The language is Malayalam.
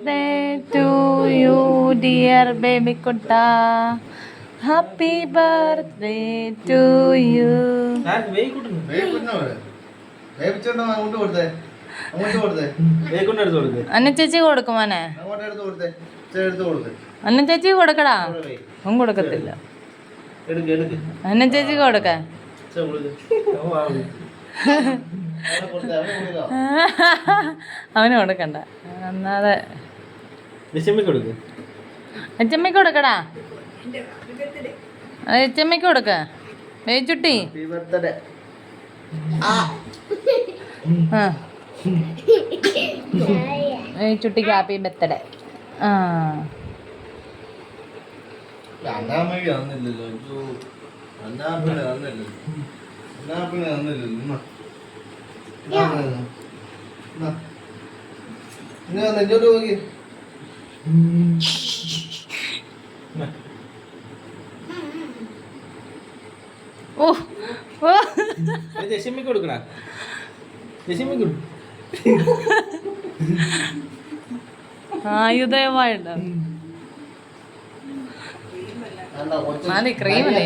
Birthday to you dear baby കുട്ട. Happy birthday to you. Anna ചേച്ചി കൊടുക്കും മോനെ. അന്ന ചേച്ചി കൊടുക്കടാ. അവൻ കൊടുക്കത്തില്ല. അന്ന ചേച്ചി കൊടുക്ക. അവന് കൊടുക്കണ്ട. എന്നാതെ അച്ചമ്മയ്ക്ക് കൊടുക്കടാ. അച്ചമ്മയ്ക്ക് കൊടുക്ക. വേച്ചുട്ടി വേച്ചുട്ടിക്ക് ഹാപ്പി ബർത്ത്ഡേ. ആ ഓ ഓ ജസിമ്മക്ക് കൊടുക്കണ. ജസിമ്മക്ക് ആയുധമായിട്ടാണ്. ക്രീം അല്ലേ